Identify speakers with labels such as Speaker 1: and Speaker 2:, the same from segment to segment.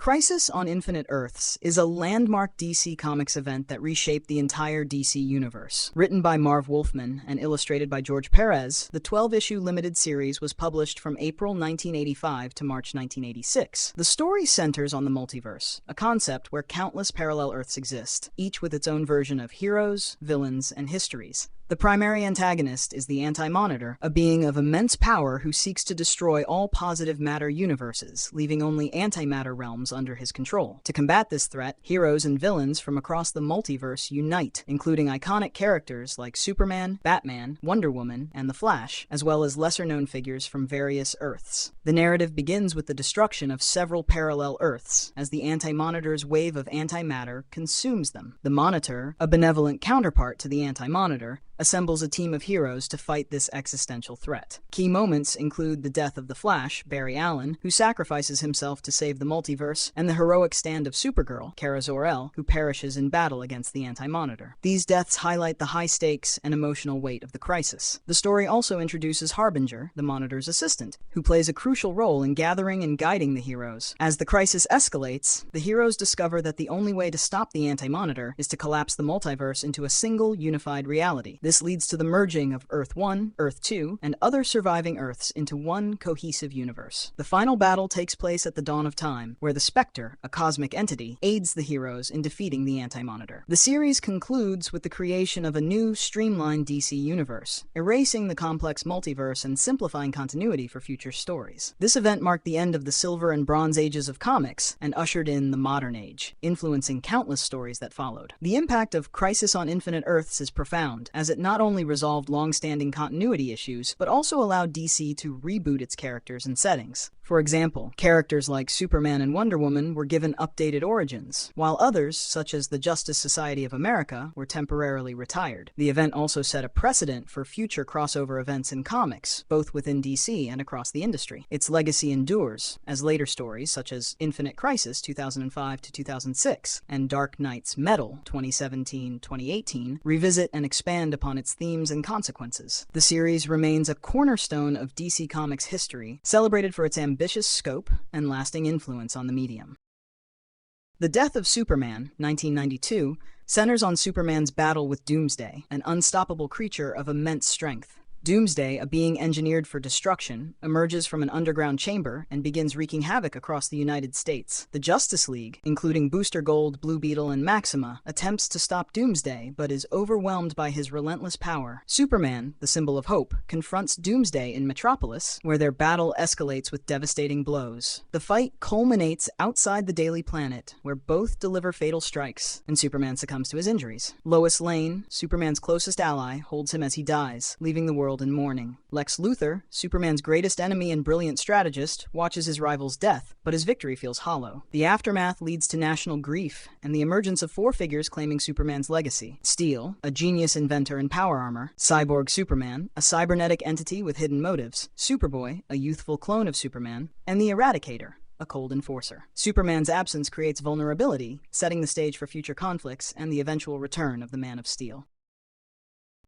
Speaker 1: Crisis on Infinite Earths is a landmark DC Comics event that reshaped the entire DC universe. Written by Marv Wolfman and illustrated by George Perez, the 12-issue limited series was published from April 1985 to March 1986. The story centers on the multiverse, a concept where countless parallel Earths exist, each with its own version of heroes, villains, and histories. The primary antagonist is the Anti-Monitor, a being of immense power who seeks to destroy all positive matter universes, leaving only antimatter realms under his control. To combat this threat, heroes and villains from across the multiverse unite, including iconic characters like Superman, Batman, Wonder Woman, and the Flash, as well as lesser-known figures from various Earths. The narrative begins with the destruction of several parallel Earths, as the Anti-Monitor's wave of antimatter consumes them. The Monitor, a benevolent counterpart to the Anti-Monitor, assembles a team of heroes to fight this existential threat. Key moments include the death of the Flash, Barry Allen, who sacrifices himself to save the multiverse, and the heroic stand of Supergirl, Kara Zor-El, who perishes in battle against the Anti-Monitor. These deaths highlight the high stakes and emotional weight of the crisis. The story also introduces Harbinger, the Monitor's assistant, who plays a crucial role in gathering and guiding the heroes. As the crisis escalates, the heroes discover that the only way to stop the Anti-Monitor is to collapse the multiverse into a single, unified reality. This leads to the merging of Earth 1, Earth 2, and other surviving Earths into one cohesive universe. The final battle takes place at the dawn of time, where the Spectre, a cosmic entity, aids the heroes in defeating the Anti-Monitor. The series concludes with the creation of a new, streamlined DC universe, erasing the complex multiverse and simplifying continuity for future stories. This event marked the end of the Silver and Bronze Ages of comics and ushered in the Modern Age, influencing countless stories that followed. The impact of Crisis on Infinite Earths is profound, as it not only resolved long-standing continuity issues, but also allowed DC to reboot its characters and settings. For example, characters like Superman and Wonder Woman were given updated origins, while others, such as the Justice Society of America, were temporarily retired. The event also set a precedent for future crossover events in comics, both within DC and across the industry. Its legacy endures, as later stories such as Infinite Crisis 2005 to 2006 and Dark Knight's Metal 2017-2018 revisit and expand upon its themes and consequences. The series remains a cornerstone of DC Comics history, celebrated for its ambitious scope and lasting influence on the medium. The Death of Superman, 1992, centers on Superman's battle with Doomsday, an unstoppable creature of immense strength. Doomsday, a being engineered for destruction, emerges from an underground chamber and begins wreaking havoc across the United States. The Justice League, including Booster Gold, Blue Beetle, and Maxima, attempts to stop Doomsday, but is overwhelmed by his relentless power. Superman, the symbol of hope, confronts Doomsday in Metropolis, where their battle escalates with devastating blows. The fight culminates outside the Daily Planet, where both deliver fatal strikes, and Superman succumbs to his injuries. Lois Lane, Superman's closest ally, holds him as he dies, leaving the world in mourning. Lex Luthor, Superman's greatest enemy and brilliant strategist, watches his rival's death, but his victory feels hollow. The aftermath leads to national grief and the emergence of four figures claiming Superman's legacy: Steel, a genius inventor in power armor; Cyborg Superman, a cybernetic entity with hidden motives; Superboy, a youthful clone of Superman; and the Eradicator, a cold enforcer. Superman's absence creates vulnerability, setting the stage for future conflicts and the eventual return of the Man of Steel.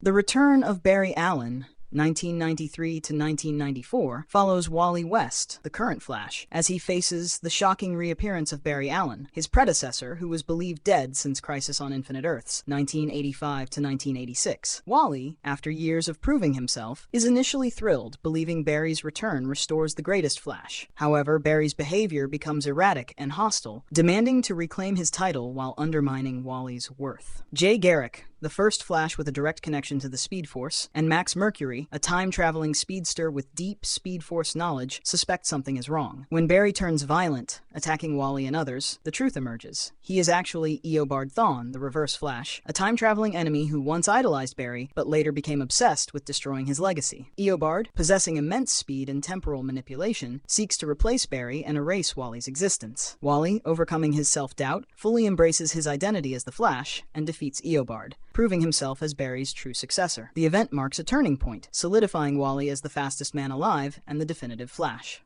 Speaker 1: The return of Barry Allen, 1993 to 1994, follows Wally West, the current Flash, as he faces the shocking reappearance of Barry Allen, his predecessor who was believed dead since Crisis on Infinite Earths, 1985 to 1986. Wally, after years of proving himself, is initially thrilled, believing Barry's return restores the greatest Flash. However, Barry's behavior becomes erratic and hostile, demanding to reclaim his title while undermining Wally's worth. Jay Garrick, the first Flash with a direct connection to the Speed Force, and Max Mercury, a time-traveling speedster with deep Speed Force knowledge, suspect something is wrong. When Barry turns violent, attacking Wally and others, the truth emerges. He is actually Eobard Thawne, the Reverse Flash, a time-traveling enemy who once idolized Barry, but later became obsessed with destroying his legacy. Eobard, possessing immense speed and temporal manipulation, seeks to replace Barry and erase Wally's existence. Wally, overcoming his self-doubt, fully embraces his identity as the Flash and defeats Eobard, proving himself as Barry's true successor. The event marks a turning point, solidifying Wally as the fastest man alive and the definitive Flash.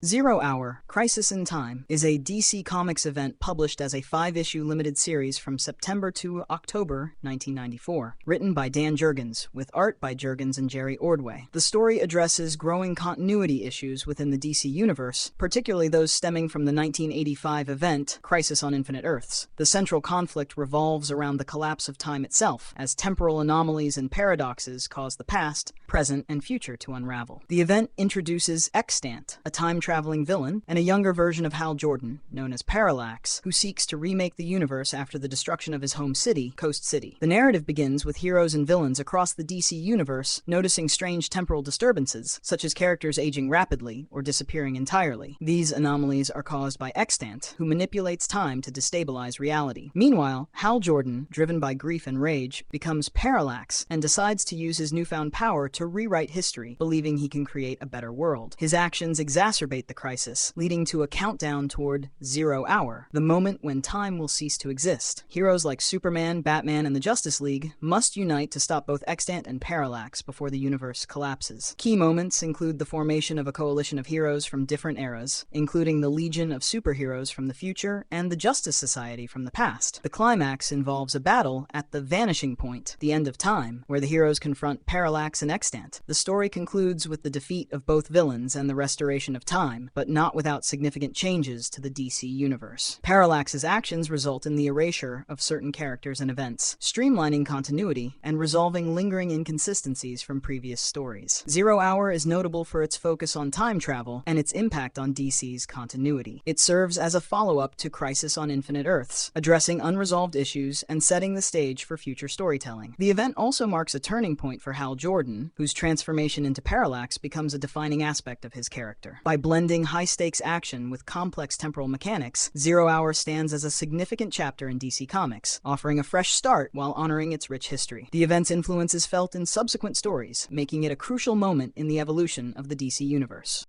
Speaker 1: 0 Hour, Crisis in Time is a DC Comics event published as a 5-issue limited series from September to October 1994, written by Dan Jurgens, with art by Jurgens and Jerry Ordway. The story addresses growing continuity issues within the DC universe, particularly those stemming from the 1985 event Crisis on Infinite Earths. The central conflict revolves around the collapse of time itself, as temporal anomalies and paradoxes cause the past, present, and future to unravel. The event introduces Extant, a time-traveling villain, and a younger version of Hal Jordan, known as Parallax, who seeks to remake the universe after the destruction of his home city, Coast City. The narrative begins with heroes and villains across the DC universe noticing strange temporal disturbances, such as characters aging rapidly or disappearing entirely. These anomalies are caused by Extant, who manipulates time to destabilize reality. Meanwhile, Hal Jordan, driven by grief and rage, becomes Parallax and decides to use his newfound power to rewrite history, believing he can create a better world. His actions exacerbate the crisis, leading to a countdown toward 0 Hour, the moment when time will cease to exist. Heroes like Superman, Batman, and the Justice League must unite to stop both Extant and Parallax before the universe collapses. Key moments include the formation of a coalition of heroes from different eras, including the Legion of Superheroes from the future and the Justice Society from the past. The climax involves a battle at the Vanishing Point, the end of time, where the heroes confront Parallax and Extant. The story concludes with the defeat of both villains and the restoration of time, but not without significant changes to the DC universe. Parallax's actions result in the erasure of certain characters and events, streamlining continuity and resolving lingering inconsistencies from previous stories. 0 Hour is notable for its focus on time travel and its impact on DC's continuity. It serves as a follow-up to Crisis on Infinite Earths, addressing unresolved issues and setting the stage for future storytelling. The event also marks a turning point for Hal Jordan, whose transformation into Parallax becomes a defining aspect of his character. By blending high-stakes action with complex temporal mechanics, 0 Hour stands as a significant chapter in DC Comics, offering a fresh start while honoring its rich history. The event's influence is felt in subsequent stories, making it a crucial moment in the evolution of the DC universe.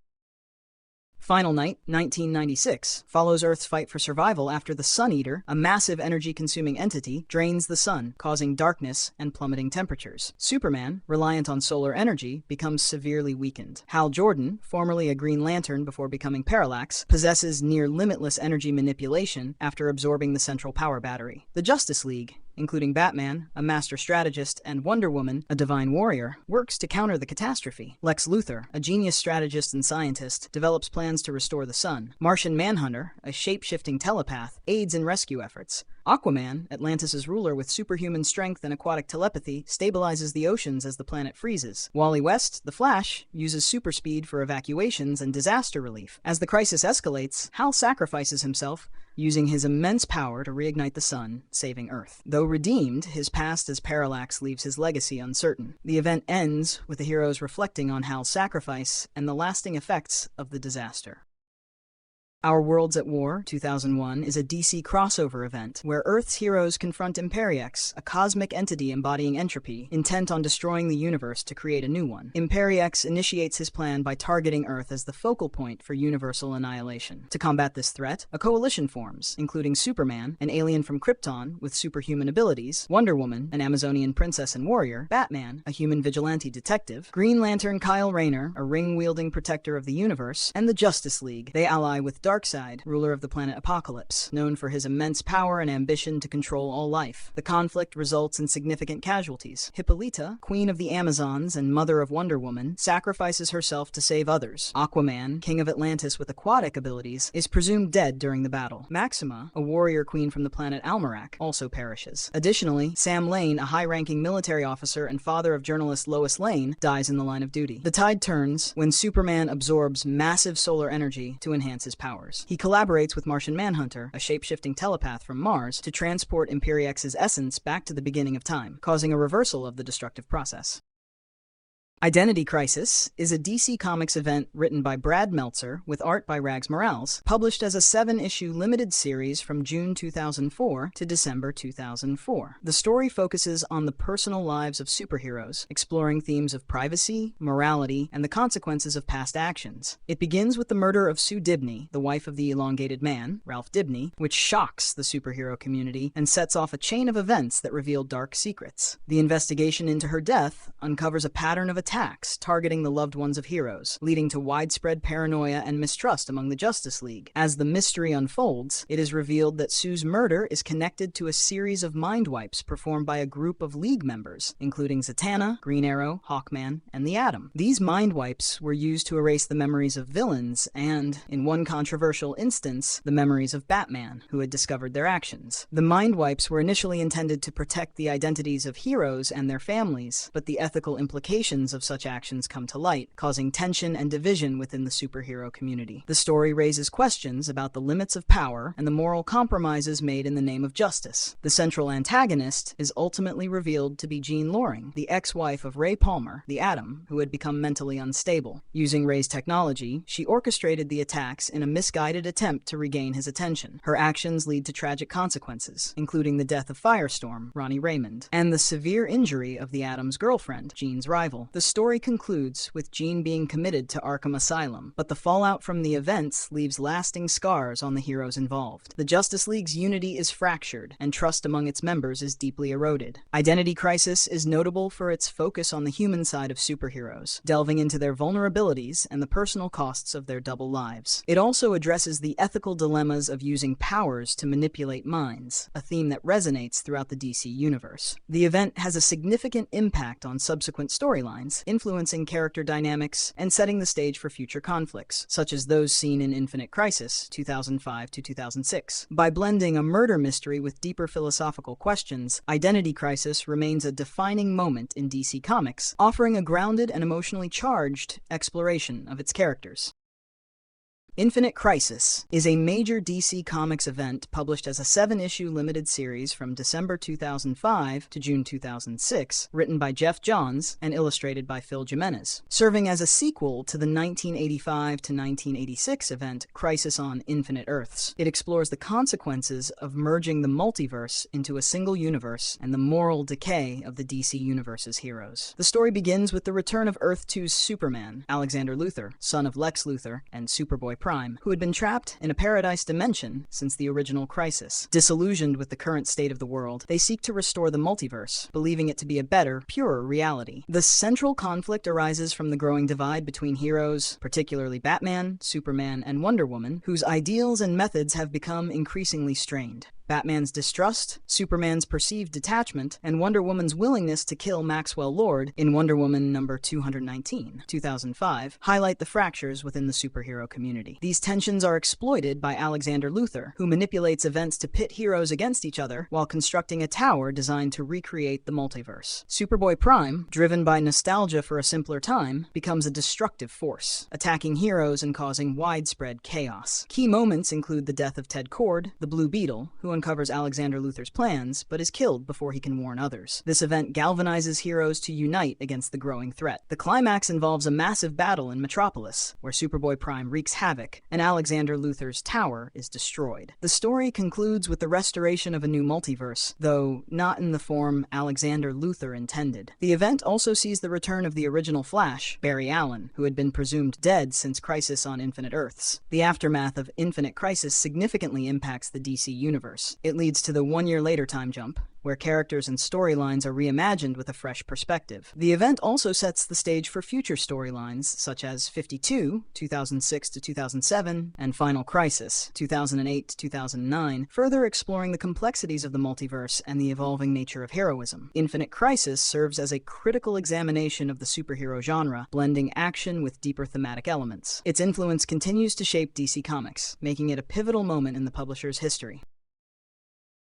Speaker 1: Final Night, 1996, follows Earth's fight for survival after the Sun Eater, a massive energy-consuming entity, drains the sun, causing darkness and plummeting temperatures. Superman, reliant on solar energy, becomes severely weakened. Hal Jordan, formerly a Green Lantern before becoming Parallax, possesses near-limitless energy manipulation after absorbing the central power battery. The Justice League, including Batman, a master strategist, and Wonder Woman, a divine warrior, works to counter the catastrophe. Lex Luthor, a genius strategist and scientist, develops plans to restore the sun. Martian Manhunter, a shape-shifting telepath, aids in rescue efforts. Aquaman, Atlantis' ruler with superhuman strength and aquatic telepathy, stabilizes the oceans as the planet freezes. Wally West, the Flash, uses super speed for evacuations and disaster relief. As the crisis escalates, Hal sacrifices himself, using his immense power to reignite the sun, saving Earth. Though redeemed, his past as Parallax leaves his legacy uncertain. The event ends with the heroes reflecting on Hal's sacrifice and the lasting effects of the disaster. Our Worlds at War, 2001, is a DC crossover event where Earth's heroes confront Imperiex, a cosmic entity embodying entropy, intent on destroying the universe to create a new one. Imperiex initiates his plan by targeting Earth as the focal point for universal annihilation. To combat this threat, a coalition forms, including Superman, an alien from Krypton with superhuman abilities, Wonder Woman, an Amazonian princess and warrior, Batman, a human vigilante detective, Green Lantern Kyle Rayner, a ring-wielding protector of the universe, and the Justice League. They ally with Darkseid, ruler of the planet Apocalypse, known for his immense power and ambition to control all life. The conflict results in significant casualties. Hippolyta, queen of the Amazons and mother of Wonder Woman, sacrifices herself to save others. Aquaman, king of Atlantis with aquatic abilities, is presumed dead during the battle. Maxima, a warrior queen from the planet Almerac, also perishes. Additionally, Sam Lane, a high-ranking military officer and father of journalist Lois Lane, dies in the line of duty. The tide turns when Superman absorbs massive solar energy to enhance his powers. He collaborates with Martian Manhunter, a shape-shifting telepath from Mars, to transport Imperix's essence back to the beginning of time, causing a reversal of the destructive process. Identity Crisis is a DC Comics event written by Brad Meltzer with art by Rags Morales, published as a 7-issue limited series from June 2004 to December 2004. The story focuses on the personal lives of superheroes, exploring themes of privacy, morality, and the consequences of past actions. It begins with the murder of Sue Dibney, the wife of the elongated man, Ralph Dibney, which shocks the superhero community and sets off a chain of events that reveal dark secrets. The investigation into her death uncovers a pattern of attacks targeting the loved ones of heroes, leading to widespread paranoia and mistrust among the Justice League. As the mystery unfolds, it is revealed that Sue's murder is connected to a series of mind wipes performed by a group of League members, including Zatanna, Green Arrow, Hawkman, and the Atom. These mind wipes were used to erase the memories of villains and, in one controversial instance, the memories of Batman, who had discovered their actions. The mind wipes were initially intended to protect the identities of heroes and their families, but the ethical implications of such actions come to light, causing tension and division within the superhero community. The story raises questions about the limits of power and the moral compromises made in the name of justice. The central antagonist is ultimately revealed to be Jean Loring, the ex-wife of Ray Palmer, the Atom, who had become mentally unstable. Using Ray's technology, she orchestrated the attacks in a misguided attempt to regain his attention. Her actions lead to tragic consequences, including the death of Firestorm, Ronnie Raymond, and the severe injury of the Atom's girlfriend, Jean's rival. The story concludes with Jean being committed to Arkham Asylum, but the fallout from the events leaves lasting scars on the heroes involved. The Justice League's unity is fractured, and trust among its members is deeply eroded. Identity Crisis is notable for its focus on the human side of superheroes, delving into their vulnerabilities and the personal costs of their double lives. It also addresses the ethical dilemmas of using powers to manipulate minds, a theme that resonates throughout the DC universe. The event has a significant impact on subsequent storylines, influencing character dynamics and setting the stage for future conflicts, such as those seen in Infinite Crisis, 2005 to 2006. By blending a murder mystery with deeper philosophical questions, Identity Crisis remains a defining moment in DC Comics, offering a grounded and emotionally charged exploration of its characters. Infinite Crisis is a major DC Comics event published as a 7-issue limited series from December 2005 to June 2006, written by Jeff Johns and illustrated by Phil Jimenez. Serving as a sequel to the 1985 to 1986 event Crisis on Infinite Earths, it explores the consequences of merging the multiverse into a single universe and the moral decay of the DC Universe's heroes. The story begins with the return of Earth 2's Superman, Alexander Luthor, son of Lex Luthor and Superboy Prime, who had been trapped in a paradise dimension since the original Crisis. Disillusioned with the current state of the world, they seek to restore the multiverse, believing it to be a better, purer reality. The central conflict arises from the growing divide between heroes, particularly Batman, Superman, and Wonder Woman, whose ideals and methods have become increasingly strained. Batman's distrust, Superman's perceived detachment, and Wonder Woman's willingness to kill Maxwell Lord in Wonder Woman number 219, 2005, highlight the fractures within the superhero community. These tensions are exploited by Alexander Luthor, who manipulates events to pit heroes against each other while constructing a tower designed to recreate the multiverse. Superboy Prime, driven by nostalgia for a simpler time, becomes a destructive force, attacking heroes and causing widespread chaos. Key moments include the death of Ted Kord, the Blue Beetle, who uncovers Alexander Luthor's plans, but is killed before he can warn others. This event galvanizes heroes to unite against the growing threat. The climax involves a massive battle in Metropolis, where Superboy Prime wreaks havoc, and Alexander Luthor's tower is destroyed. The story concludes with the restoration of a new multiverse, though not in the form Alexander Luthor intended. The event also sees the return of the original Flash, Barry Allen, who had been presumed dead since Crisis on Infinite Earths. The aftermath of Infinite Crisis significantly impacts the DC universe. It leads to the 1 year later time jump, where characters and storylines are reimagined with a fresh perspective. The event also sets the stage for future storylines such as 52, 2006 to 2007, and Final Crisis, 2008 to 2009, further exploring the complexities of the multiverse and the evolving nature of heroism. Infinite Crisis serves as a critical examination of the superhero genre, blending action with deeper thematic elements. Its influence continues to shape DC Comics, making it a pivotal moment in the publisher's history.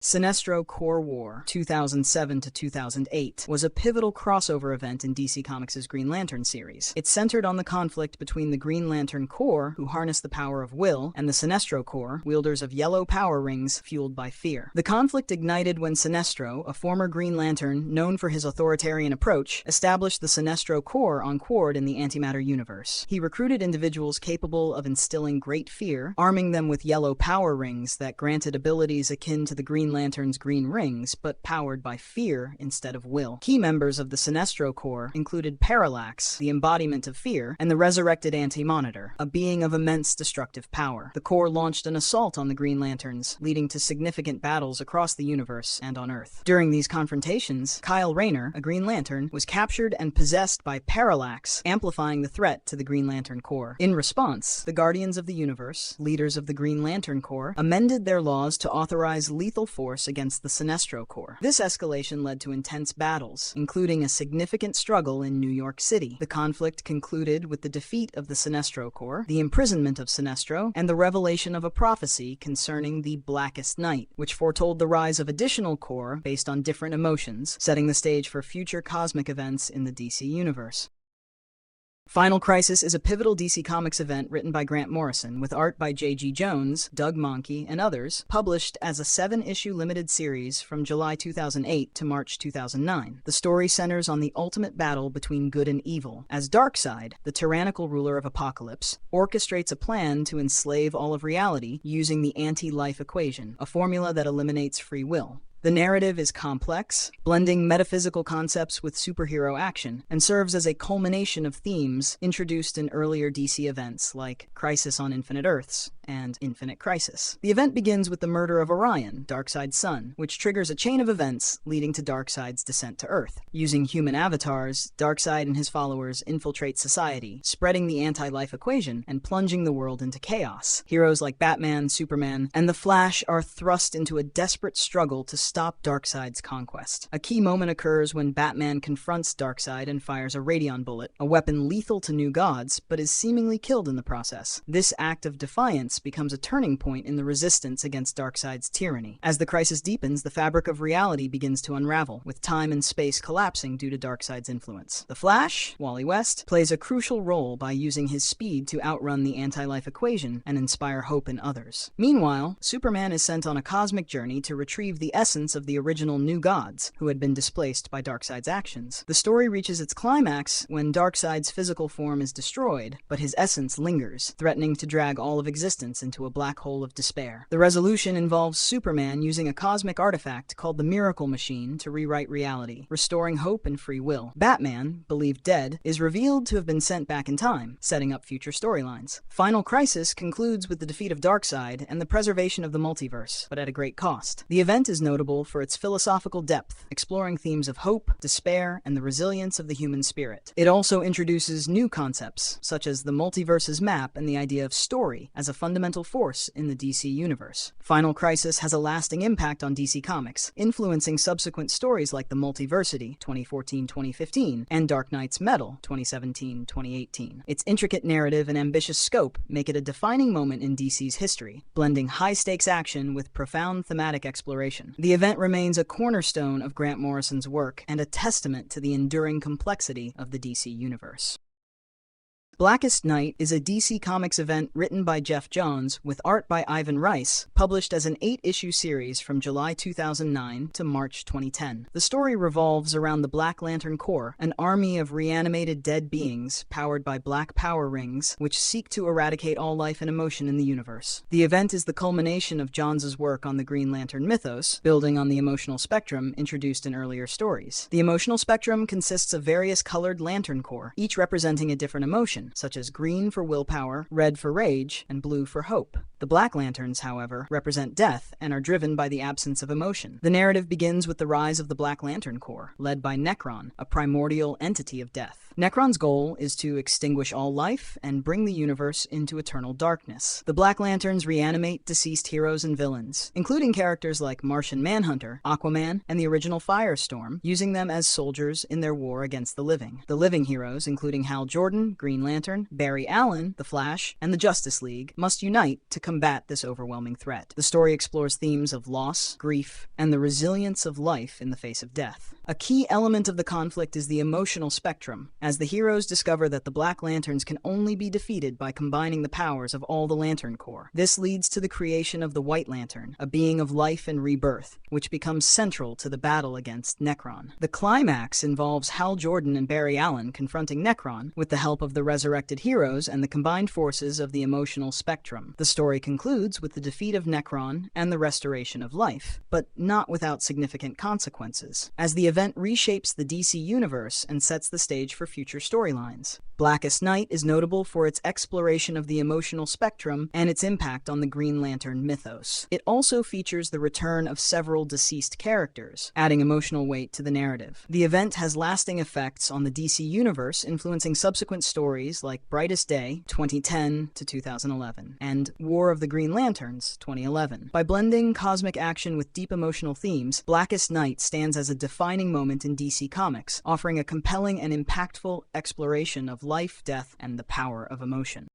Speaker 1: Sinestro Corps War, 2007 to 2008, was a pivotal crossover event in DC Comics' Green Lantern series. It centered on the conflict between the Green Lantern Corps, who harness the power of will, and the Sinestro Corps, wielders of yellow power rings fueled by fear. The conflict ignited when Sinestro, a former Green Lantern known for his authoritarian approach, established the Sinestro Corps on Quard in the antimatter universe. He recruited individuals capable of instilling great fear, arming them with yellow power rings that granted abilities akin to the Green Green Lantern's green rings, but powered by fear instead of will. Key members of the Sinestro Corps included Parallax, the embodiment of fear, and the resurrected Anti-Monitor, a being of immense destructive power. The Corps launched an assault on the Green Lanterns, leading to significant battles across the universe and on Earth. During these confrontations, Kyle Rayner, a Green Lantern, was captured and possessed by Parallax, amplifying the threat to the Green Lantern Corps. In response, the Guardians of the Universe, leaders of the Green Lantern Corps, amended their laws to authorize lethal force against the Sinestro Corps. This escalation led to intense battles, including a significant struggle in New York City. The conflict concluded with the defeat of the Sinestro Corps, the imprisonment of Sinestro, and the revelation of a prophecy concerning the Blackest Night, which foretold the rise of additional Corps based on different emotions, setting the stage for future cosmic events in the DC Universe. Final Crisis is a pivotal DC Comics event written by Grant Morrison, with art by J.G. Jones, Doug Mahnke, and others, published as a 7-issue limited series from July 2008 to March 2009. The story centers on the ultimate battle between good and evil, as Darkseid, the tyrannical ruler of Apokolips, orchestrates a plan to enslave all of reality using the anti-life equation, a formula that eliminates free will. The narrative is complex, blending metaphysical concepts with superhero action, and serves as a culmination of themes introduced in earlier DC events like Crisis on Infinite Earths and Infinite Crisis. The event begins with the murder of Orion, Darkseid's son, which triggers a chain of events leading to Darkseid's descent to Earth. Using human avatars, Darkseid and his followers infiltrate society, spreading the anti-life equation and plunging the world into chaos. Heroes like Batman, Superman, and the Flash are thrust into a desperate struggle to stop Darkseid's conquest. A key moment occurs when Batman confronts Darkseid and fires a Radion bullet, a weapon lethal to new gods, but is seemingly killed in the process. This act of defiance becomes a turning point in the resistance against Darkseid's tyranny. As the crisis deepens, the fabric of reality begins to unravel, with time and space collapsing due to Darkseid's influence. The Flash, Wally West, plays a crucial role by using his speed to outrun the anti-life equation and inspire hope in others. Meanwhile, Superman is sent on a cosmic journey to retrieve the essence of the original New Gods, who had been displaced by Darkseid's actions. The story reaches its climax when Darkseid's physical form is destroyed, but his essence lingers, threatening to drag all of existence into a black hole of despair. The resolution involves Superman using a cosmic artifact called the Miracle Machine to rewrite reality, restoring hope and free will. Batman, believed dead, is revealed to have been sent back in time, setting up future storylines. Final Crisis concludes with the defeat of Darkseid and the preservation of the multiverse, but at a great cost. The event is notable for its philosophical depth, exploring themes of hope, despair, and the resilience of the human spirit. It also introduces new concepts, such as the multiverse's map and the idea of story as a fundamental force in the DC universe. Final Crisis has a lasting impact on DC Comics, influencing subsequent stories like The Multiversity, 2014-2015, and Dark Knight's Metal, 2017-2018. Its intricate narrative and ambitious scope make it a defining moment in DC's history, blending high-stakes action with profound thematic exploration. The event remains a cornerstone of Grant Morrison's work and a testament to the enduring complexity of the DC universe. Blackest Night is a DC Comics event written by Jeff Johns with art by Ivan Rice, published as an 8-issue series from July 2009 to March 2010. The story revolves around the Black Lantern Corps, an army of reanimated dead beings powered by black power rings which seek to eradicate all life and emotion in the universe. The event is the culmination of Johns' work on the Green Lantern mythos, building on the emotional spectrum introduced in earlier stories. The emotional spectrum consists of various colored Lantern Corps, each representing a different emotion, such as green for willpower, red for rage, and blue for hope. The Black Lanterns, however, represent death and are driven by the absence of emotion. The narrative begins with the rise of the Black Lantern Corps, led by Nekron, a primordial entity of death. Nekron's goal is to extinguish all life and bring the universe into eternal darkness. The Black Lanterns reanimate deceased heroes and villains, including characters like Martian Manhunter, Aquaman, and the original Firestorm, using them as soldiers in their war against the living. The living heroes, including Hal Jordan, Green Lantern, Barry Allen, The Flash, and the Justice League, must unite to combat this overwhelming threat. The story explores themes of loss, grief, and the resilience of life in the face of death. A key element of the conflict is the emotional spectrum, as the heroes discover that the Black Lanterns can only be defeated by combining the powers of all the Lantern Corps. This leads to the creation of the White Lantern, a being of life and rebirth, which becomes central to the battle against Nekron. The climax involves Hal Jordan and Barry Allen confronting Nekron with the help of the resurrected heroes and the combined forces of the emotional spectrum. The story story concludes with the defeat of Necron and the restoration of life, but not without significant consequences, as the event reshapes the DC universe and sets the stage for future storylines. Blackest Night is notable for its exploration of the emotional spectrum and its impact on the Green Lantern mythos. It also features the return of several deceased characters, adding emotional weight to the narrative. The event has lasting effects on the DC universe, influencing subsequent stories like Brightest Day, 2010 to 2011, and War of the Green Lanterns, 2011. By blending cosmic action with deep emotional themes, Blackest Night stands as a defining moment in DC Comics, offering a compelling and impactful exploration of life, death, and the power of emotion.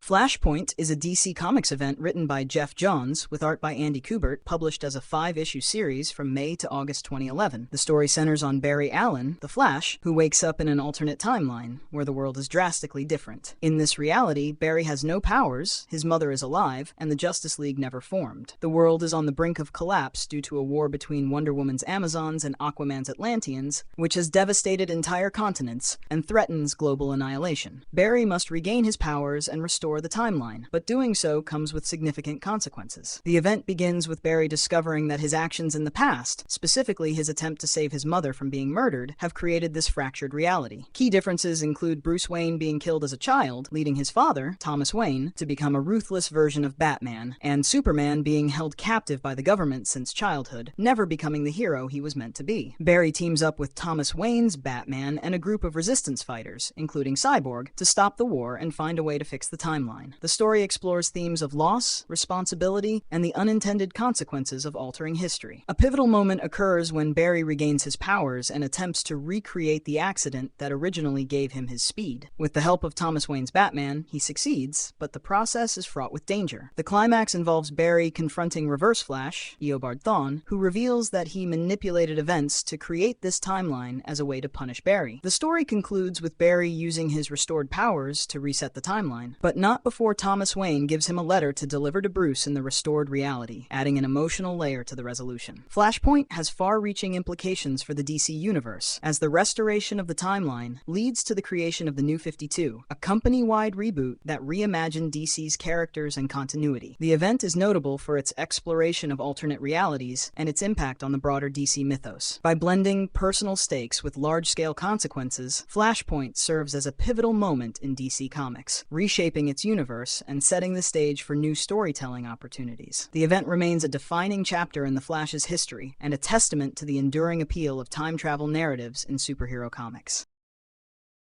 Speaker 1: Flashpoint is a DC Comics event written by Jeff Johns, with art by Andy Kubert, published as a 5-issue series from May to August 2011. The story centers on Barry Allen, the Flash, who wakes up in an alternate timeline, where the world is drastically different. In this reality, Barry has no powers, his mother is alive, and the Justice League never formed. The world is on the brink of collapse due to a war between Wonder Woman's Amazons and Aquaman's Atlanteans, which has devastated entire continents and threatens global annihilation. Barry must regain his powers and restore the timeline, but doing so comes with significant consequences. The event begins with Barry discovering that his actions in the past, specifically his attempt to save his mother from being murdered, have created this fractured reality. Key differences include Bruce Wayne being killed as a child, leading his father, Thomas Wayne, to become a ruthless version of Batman, and Superman being held captive by the government since childhood, never becoming the hero he was meant to be. Barry teams up with Thomas Wayne's Batman and a group of resistance fighters, including Cyborg, to stop the war and find a way to fix the timeline. The story explores themes of loss, responsibility, and the unintended consequences of altering history. A pivotal moment occurs when Barry regains his powers and attempts to recreate the accident that originally gave him his speed. With the help of Thomas Wayne's Batman, he succeeds, but the process is fraught with danger. The climax involves Barry confronting Reverse Flash, Eobard Thawne, who reveals that he manipulated events to create this timeline as a way to punish Barry. The story concludes with Barry using his restored powers to reset the timeline, but not before Thomas Wayne gives him a letter to deliver to Bruce in the restored reality, adding an emotional layer to the resolution. Flashpoint has far-reaching implications for the DC universe, as the restoration of the timeline leads to the creation of the New 52, a company-wide reboot that reimagined DC's characters and continuity. The event is notable for its exploration of alternate realities and its impact on the broader DC mythos. By blending personal stakes with large-scale consequences, Flashpoint serves as a pivotal moment in DC Comics, reshaping its universe and setting the stage for new storytelling opportunities. The event remains a defining chapter in the Flash's history and a testament to the enduring appeal of time travel narratives in superhero comics.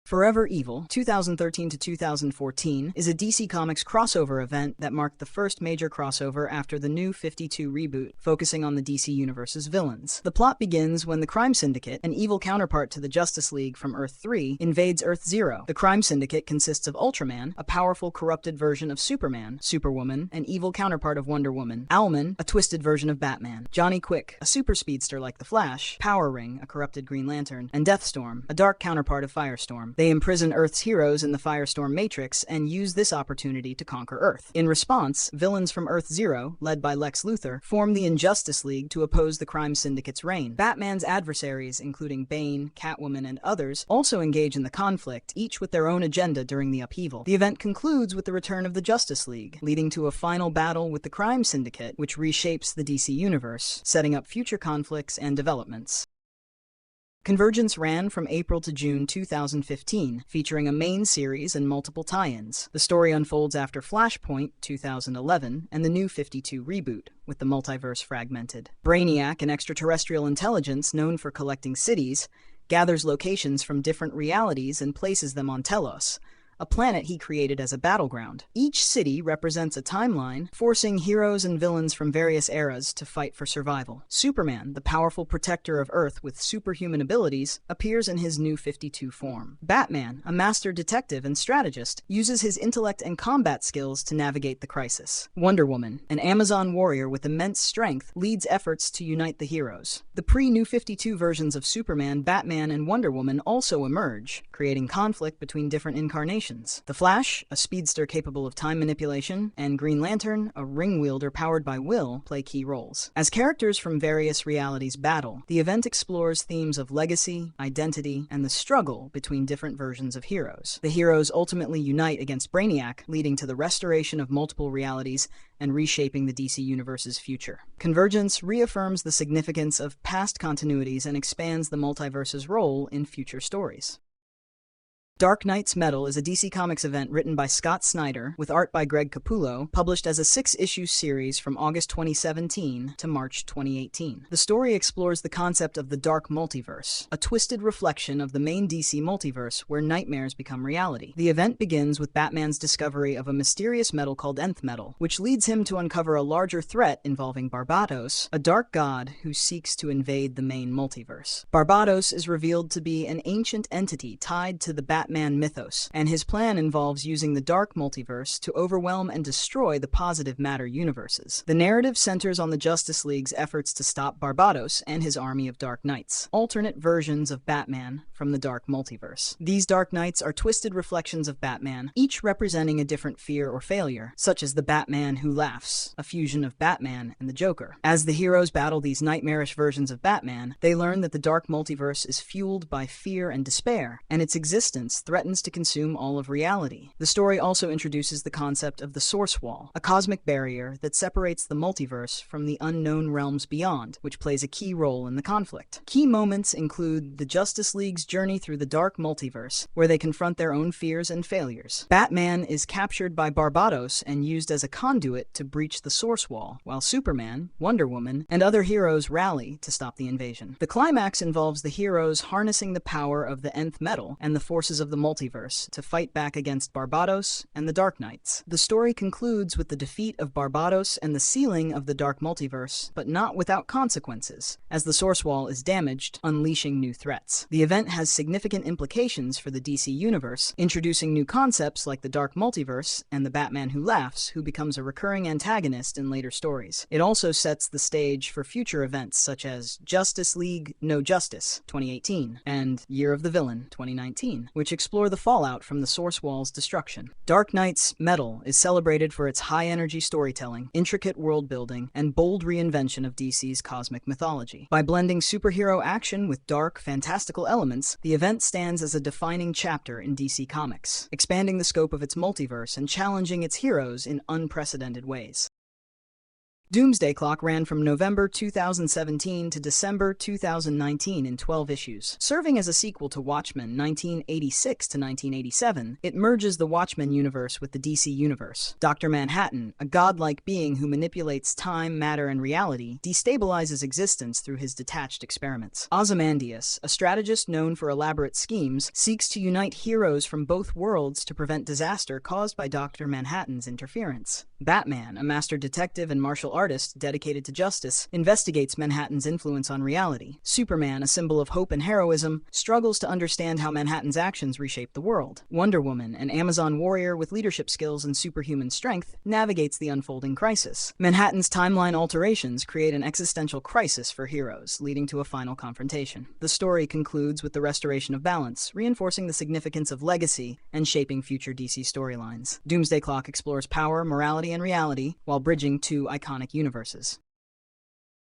Speaker 1: Forever Evil, 2013 to 2014, is a DC Comics crossover event that marked the first major crossover after the New 52 reboot, focusing on the DC Universe's villains. The plot begins when the Crime Syndicate, an evil counterpart to the Justice League from Earth 3, invades Earth 0. The Crime Syndicate consists of Ultraman, a powerful, corrupted version of Superman, Superwoman, an evil counterpart of Wonder Woman, Owlman, a twisted version of Batman, Johnny Quick, a super speedster like the Flash, Power Ring, a corrupted Green Lantern, and Deathstorm, a dark counterpart of Firestorm. They imprison Earth's heroes in the Firestorm Matrix and use this opportunity to conquer Earth. In response, villains from Earth 0, led by Lex Luthor, form the Injustice League to oppose the Crime Syndicate's reign. Batman's adversaries, including Bane, Catwoman, and others, also engage in the conflict, each with their own agenda during the upheaval. The event concludes with the return of the Justice League, leading to a final battle with the Crime Syndicate, which reshapes the DC universe, setting up future conflicts and developments. Convergence ran from April to June 2015, featuring a main series and multiple tie-ins. The story unfolds after Flashpoint 2011 and the New 52 reboot, with the multiverse fragmented. Brainiac, an extraterrestrial intelligence known for collecting cities, gathers locations from different realities and places them on Telos, a planet he created as a battleground. Each city represents a timeline, forcing heroes and villains from various eras to fight for survival. Superman, the powerful protector of Earth with superhuman abilities, appears in his New 52 form. Batman, a master detective and strategist, uses his intellect and combat skills to navigate the crisis. Wonder Woman, an Amazon warrior with immense strength, leads efforts to unite the heroes. The pre-New 52 versions of Superman, Batman, and Wonder Woman also emerge, creating conflict between different incarnations dimensions. The Flash, a speedster capable of time manipulation, and Green Lantern, a ring wielder powered by will, play key roles. As characters from various realities battle, the event explores themes of legacy, identity, and the struggle between different versions of heroes. The heroes ultimately unite against Brainiac, leading to the restoration of multiple realities and reshaping the DC Universe's future. Convergence reaffirms the significance of past continuities and expands the multiverse's role in future stories. Dark Knight's Metal is a DC Comics event written by Scott Snyder, with art by Greg Capullo, published as a 6-issue series from August 2017 to March 2018. The story explores the concept of the Dark Multiverse, a twisted reflection of the main DC multiverse where nightmares become reality. The event begins with Batman's discovery of a mysterious metal called Nth Metal, which leads him to uncover a larger threat involving Barbatos, a dark god who seeks to invade the main multiverse. Barbatos is revealed to be an ancient entity tied to the Batman mythos, and his plan involves using the Dark Multiverse to overwhelm and destroy the positive matter universes. The narrative centers on the Justice League's efforts to stop Barbatos and his army of Dark Knights, alternate versions of Batman from the Dark Multiverse. These Dark Knights are twisted reflections of Batman, each representing a different fear or failure, such as the Batman who laughs, a fusion of Batman and the Joker. As the heroes battle these nightmarish versions of Batman, they learn that the Dark Multiverse is fueled by fear and despair, and its existence threatens to consume all of reality. The story also introduces the concept of the Source Wall, a cosmic barrier that separates the multiverse from the unknown realms beyond, which plays a key role in the conflict. Key moments include the Justice League's journey through the Dark Multiverse, where they confront their own fears and failures. Batman is captured by Barbatos and used as a conduit to breach the Source Wall, while Superman, Wonder Woman, and other heroes rally to stop the invasion. The climax involves the heroes harnessing the power of the Nth Metal and the forces of the multiverse to fight back against Barbatos and the Dark Knights. The story concludes with the defeat of Barbatos and the sealing of the Dark Multiverse, but not without consequences, as the Source Wall is damaged, unleashing new threats. The event has significant implications for the DC Universe, introducing new concepts like the Dark Multiverse and the Batman who laughs, who becomes a recurring antagonist in later stories. It also sets the stage for future events such as Justice League No Justice 2018 and Year of the Villain 2019, which explore the fallout from the Source Wall's destruction. Dark Knight's Metal is celebrated for its high-energy storytelling, intricate world-building, and bold reinvention of DC's cosmic mythology. By blending superhero action with dark, fantastical elements, the event stands as a defining chapter in DC Comics, expanding the scope of its multiverse and challenging its heroes in unprecedented ways. Doomsday Clock ran from November 2017 to December 2019 in 12 issues. Serving as a sequel to Watchmen 1986 to 1987, it merges the Watchmen universe with the DC universe. Dr. Manhattan, a godlike being who manipulates time, matter, and reality, destabilizes existence through his detached experiments. Ozymandias, a strategist known for elaborate schemes, seeks to unite heroes from both worlds to prevent disaster caused by Dr. Manhattan's interference. Batman, a master detective and martial artist dedicated to justice, investigates Manhattan's influence on reality. Superman, a symbol of hope and heroism, struggles to understand how Manhattan's actions reshape the world. Wonder Woman, an Amazon warrior with leadership skills and superhuman strength, navigates the unfolding crisis. Manhattan's timeline alterations create an existential crisis for heroes, leading to a final confrontation. The story concludes with the restoration of balance, reinforcing the significance of legacy and shaping future DC storylines. Doomsday Clock explores power, morality, and reality, while bridging two iconic universes.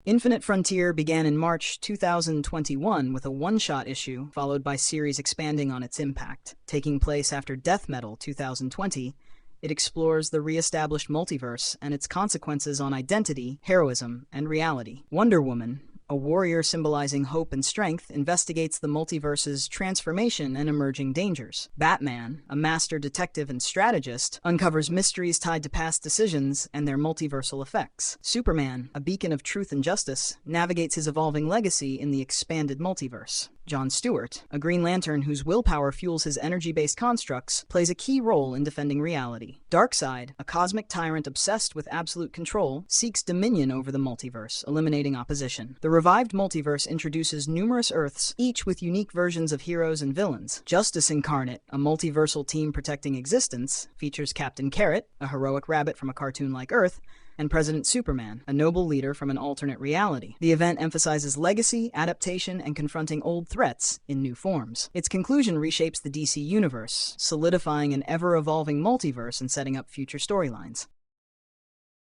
Speaker 1: Infinite Frontier began in March 2021 with a one-shot issue, followed by series expanding on its impact. Taking place after Death Metal 2020, it explores the re-established multiverse and its consequences on identity, heroism, and reality. Wonder Woman, a warrior symbolizing hope and strength, investigates the multiverse's transformation and emerging dangers. Batman, a master detective and strategist, uncovers mysteries tied to past decisions and their multiversal effects. Superman, a beacon of truth and justice, navigates his evolving legacy in the expanded multiverse. John Stewart, a Green Lantern whose willpower fuels his energy-based constructs, plays a key role in defending reality. Darkseid, a cosmic tyrant obsessed with absolute control, seeks dominion over the multiverse, eliminating opposition. The revived multiverse introduces numerous Earths, each with unique versions of heroes and villains. Justice Incarnate, a multiversal team protecting existence, features Captain Carrot, a heroic rabbit from a cartoon like Earth, and President Superman, a noble leader from an alternate reality. The event emphasizes legacy, adaptation, and confronting old threats in new forms. Its conclusion reshapes the DC universe, solidifying an ever-evolving multiverse and setting up future storylines.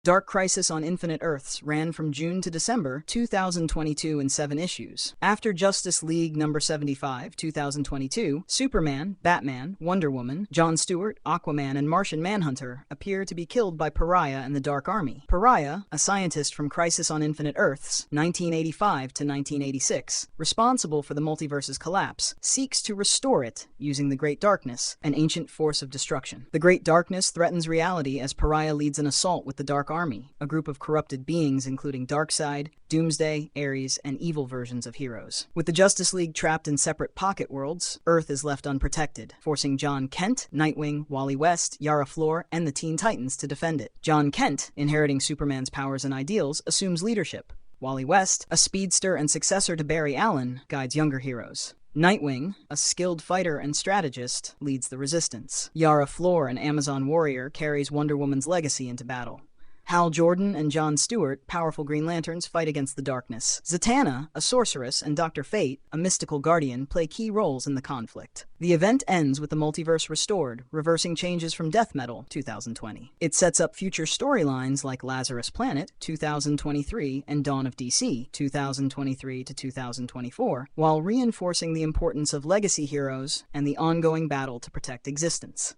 Speaker 1: Dark Crisis on Infinite Earths ran from June to December 2022 in 7 issues. After Justice League number 75, 2022, Superman, Batman, Wonder Woman, Jon Stewart, Aquaman, and Martian Manhunter appear to be killed by Pariah and the Dark Army. Pariah, a scientist from Crisis on Infinite Earths, 1985 to 1986, responsible for the multiverse's collapse, seeks to restore it using the Great Darkness, an ancient force of destruction. The Great Darkness threatens reality as Pariah leads an assault with the Dark Army, a group of corrupted beings including Darkseid, Doomsday, Ares, and evil versions of heroes. With the Justice League trapped in separate pocket worlds, Earth is left unprotected, forcing John Kent, Nightwing, Wally West, Yara Flor, and the Teen Titans to defend it. John Kent, inheriting Superman's powers and ideals, assumes leadership. Wally West, a speedster and successor to Barry Allen, guides younger heroes. Nightwing, a skilled fighter and strategist, leads the resistance. Yara Flor, an Amazon warrior, carries Wonder Woman's legacy into battle. Hal Jordan and Jon Stewart, powerful Green Lanterns, fight against the darkness. Zatanna, a sorceress, and Dr. Fate, a mystical guardian, play key roles in the conflict. The event ends with the multiverse restored, reversing changes from Death Metal 2020. It sets up future storylines like Lazarus Planet 2023 and Dawn of DC 2023 to 2024, while reinforcing the importance of legacy heroes and the ongoing battle to protect existence.